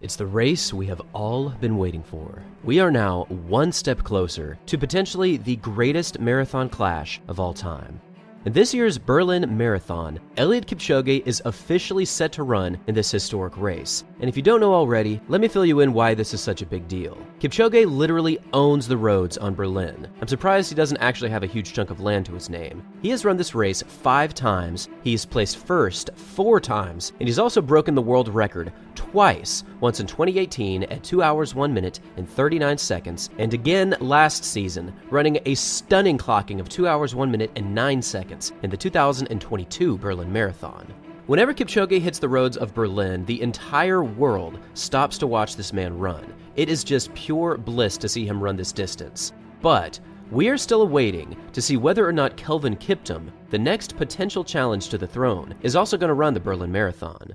It's the race we have all been waiting for. We are now one step closer to potentially the greatest marathon clash of all time. In this year's Berlin Marathon, Eliud Kipchoge is officially set to run in this historic race. And if you don't know already, let me fill you in why this is such a big deal. Kipchoge literally owns the roads on Berlin. I'm surprised he doesn't actually have a huge chunk of land to his name. He has run this race 5 times, he's placed first 4 times, and he's also broken the world record twice, once in 2018 at 2 hours 1 minute and 39 seconds, and again last season, running a stunning clocking of 2 hours 1 minute and 9 seconds in the 2022 Berlin Marathon. Whenever Kipchoge hits the roads of Berlin, the entire world stops to watch this man run. It is just pure bliss to see him run this distance. But we are still awaiting to see whether or not Kelvin Kiptum, the next potential challenge to the throne, is also going to run the Berlin Marathon.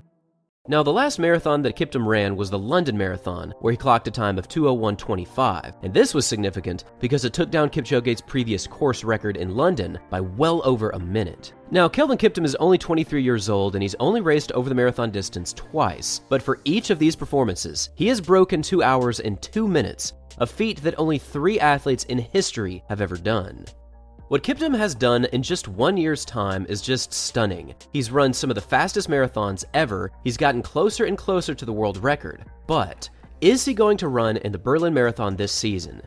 Now, the last marathon that Kiptum ran was the London Marathon, where he clocked a time of 2:01:25, and this was significant because it took down Kipchoge's previous course record in London by well over a minute. Now, Kelvin Kiptum is only 23 years old and he's only raced over the marathon distance twice, but for each of these performances, he has broken 2 hours and 2 minutes, a feat that only 3 athletes in history have ever done. What Kiptum has done in just 1 year's time is just stunning. He's run some of the fastest marathons ever, he's gotten closer and closer to the world record. But is he going to run in the Berlin Marathon this season?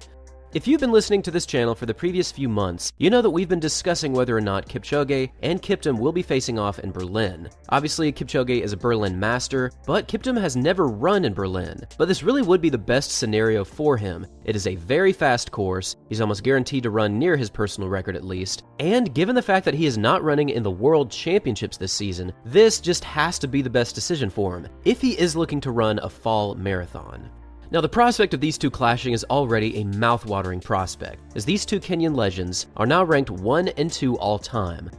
If you've been listening to this channel for the previous few months, you know that we've been discussing whether or not Kipchoge and Kiptum will be facing off in Berlin. Obviously, Kipchoge is a Berlin master, but Kiptum has never run in Berlin. But this really would be the best scenario for him. It is a very fast course, he's almost guaranteed to run near his personal record at least, and given the fact that he is not running in the World Championships this season, this just has to be the best decision for him, if he is looking to run a fall marathon. Now, the prospect of these two clashing is already a mouth-watering prospect, as these two Kenyan legends are now ranked 1 and 2 all time.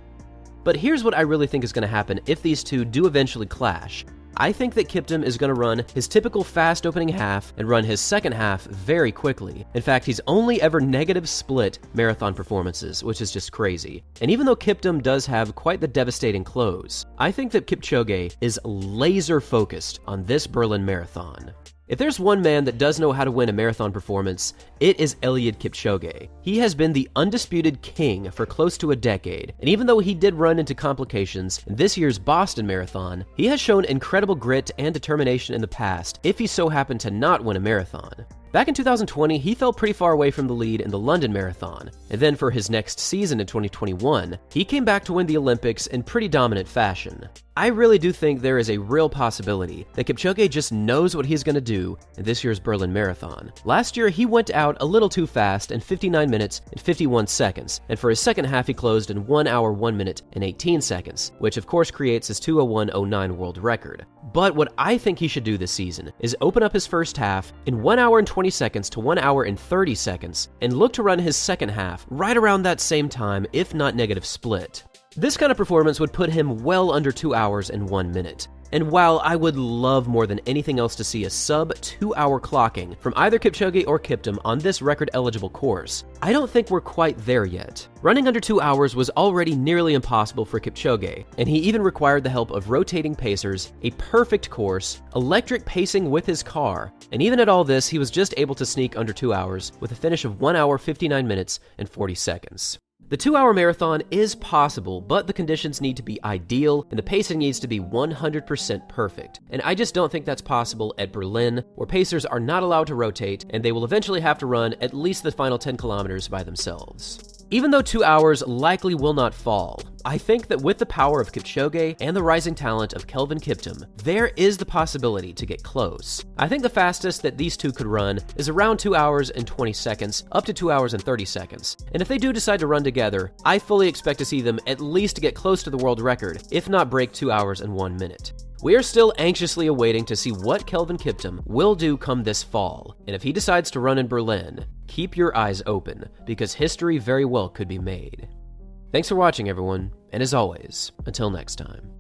But here's what I really think is going to happen if these two do eventually clash. I think that Kiptum is going to run his typical fast opening half and run his second half very quickly. In fact, he's only ever negative split marathon performances, which is just crazy. And even though Kiptum does have quite the devastating close, I think that Kipchoge is laser focused on this Berlin Marathon. If there's one man that does know how to win a marathon performance, it is Eliud Kipchoge. He has been the undisputed king for close to a decade, and even though he did run into complications in this year's Boston Marathon, he has shown incredible grit and determination in the past if he so happened to not win a marathon. Back in 2020, he fell pretty far away from the lead in the London Marathon, and then for his next season in 2021, he came back to win the Olympics in pretty dominant fashion. I really do think there is a real possibility that Kipchoge just knows what he's going to do in this year's Berlin Marathon. Last year, he went out a little too fast in 59 minutes and 51 seconds, and for his second half, he closed in 1 hour 1 minute and 18 seconds, which of course creates his 2:01:09 world record. But what I think he should do this season is open up his first half in 1 hour and 20 seconds to 1 hour and 30 seconds, and look to run his second half right around that same time, if not negative split. This kind of performance would put him well under 2 hours and 1 minute. And while I would love more than anything else to see a sub-2 hour clocking from either Kipchoge or Kiptum on this record-eligible course, I don't think we're quite there yet. Running under 2 hours was already nearly impossible for Kipchoge, and he even required the help of rotating pacers, a perfect course, electric pacing with his car, and even at all this, he was just able to sneak under 2 hours with a finish of 1 hour 59 minutes and 40 seconds. The 2-hour marathon is possible, but the conditions need to be ideal, and the pacing needs to be 100% perfect. And I just don't think that's possible at Berlin, where pacers are not allowed to rotate, and they will eventually have to run at least the final 10 kilometers by themselves. Even though 2 hours likely will not fall, I think that with the power of Kipchoge and the rising talent of Kelvin Kiptum, there is the possibility to get close. I think the fastest that these two could run is around 2 hours and 20 seconds, up to 2 hours and 30 seconds. And if they do decide to run together, I fully expect to see them at least get close to the world record, if not break 2 hours and 1 minute. We are still anxiously awaiting to see what Kelvin Kiptum will do come this fall, and if he decides to run in Berlin, keep your eyes open, because history very well could be made. Thanks for watching, everyone, and as always, until next time.